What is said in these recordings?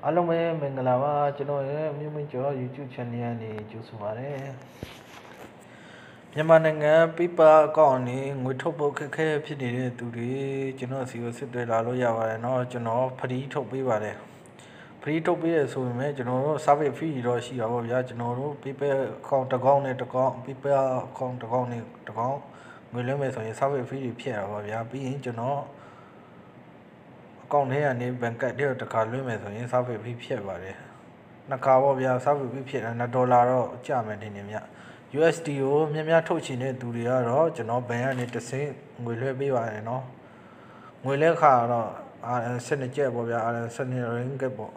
အားလုံးပဲမင်္ဂလာပါကျွန်တော်ရဲ့မြို့မကျော် YouTube channel ကနေကြိုဆိုပါရစေမြန်မာနိုင်ငံပြပအကောင့်နဲ့ငွေထုတ်ဖို့ခက်ခဲဖြစ်နေတဲ့သူတွေကျွန်တော်စီကိုစစ်တွေလာလို့ရပါတယ်เนาะကျွန်တော်ဖရီးထုတ်ပေးပါတယ်ဖရီးထုတ်ပေးရဆိုရင်လည်းကျွန်တော်တို့ service fee တော့ရှိတာပေါ့ဗျာကျွန်တော်တို့ PayPal account တစ်ကောင်နဲ့တစ်ကောင် PayPal account တစ်ကောင်နဲ့တစ်ကောင်ငွေလွှဲမယ်ဆိုရင် service fee တွေဖြစ်ရပါဗျာပြီးရင်ကျွန်တော်အကောင့်ထဲကနေ bank card တွေတစ်ခါလွှဲမယ်ဆိုရင် service fee ဖြစ်ပါတယ်နှစ်ခါပေါ့ဗျာ service fee ဖြစ်တယ်$2တော့ကျမယ်တင်နေမြ USD ကိုများထုတ်ချင်တဲ့သူတွေကတော့ကျွန်တော်ဘဏ်ကနေတစ်ဆင့်ငွေလွှဲပေးပါတယ်เนาะငွေလဲခါတော့ RN 12ကျပ်ပေါ့ဗျာ RN 12 ringgit ပေါ့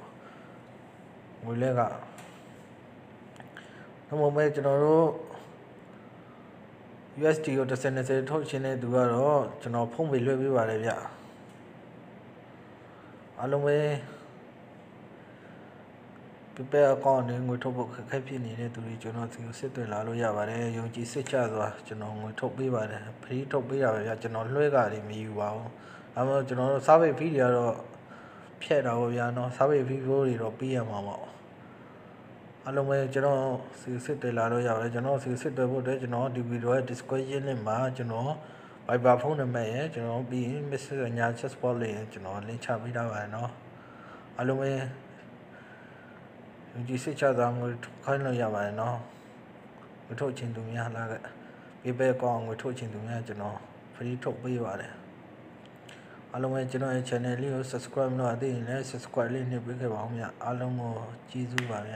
ငွေလဲကဒါမှမဟုတ်ကျွန်တော်တို့ USD ကို10ထုတ်ချင်တဲ့သူကတော့ကျွန်တော်ဖုန်းပေးလွှဲပေးပါတယ်ဗျအားလုံးပဲ PayPal account နဲ့ငွေထုတ်ဖို့ခက်ခဲဖြစ်နေတဲ့သူတွေကျွန်တော်စီကိုစစ်သွင်းလာလို့ရပါတယ်ယုံကြည်စိတ်ချစွာကျွန်တော်ငွေထုတ်ပေးပါတယ်ဖရီးထုတ်ပေးတာပဲဗျကျွန်တော်လွှဲကတွေမယူပါဘူးဒါမှမဟုတ်ကျွန်တော်တို့ service fee တွေကတော့ဖြတ်တာပေါ့ဗျာเนาะ service fee တွေတော့ပေးရမှာပေါ့အားလုံးပဲကျွန်တော်စီစစ်သွင်းလာလို့ရပါတယ်ကျွန်တော်စီစစ်သွင်းဖို့အတွက်ကျွန်တော်ဒီဗီဒီယိုရဲ့ description link မှာကျွန်တော် Viber ဖုန်းနံပါတ်ရဲ့ကျွန်တော်ပြီးရင် Messenger chatbot လေးကျွန်တော် link ချပေးထားပါတယ်เนาะအားလုံးပဲဒီစစ်ချတာငွေခိုင်းလို့ရပါတယ်เนาะငွေထုတ်ချင်သူများလာခဲ့ PayPal ကောင်းငွေထုတ်ချင်သူများကျွန်တော် free ထုတ်ပေးပါတယ်အားလုံးပဲကျွန်တော်ရဲ့ channel လေးကို subscribe လုပ်အပ်သေးရင်လည်း subscribe လေးနှိပ်ပေးခဲ့ပါဦးဗျအားလုံးကိုကျေးဇူးပါဗျ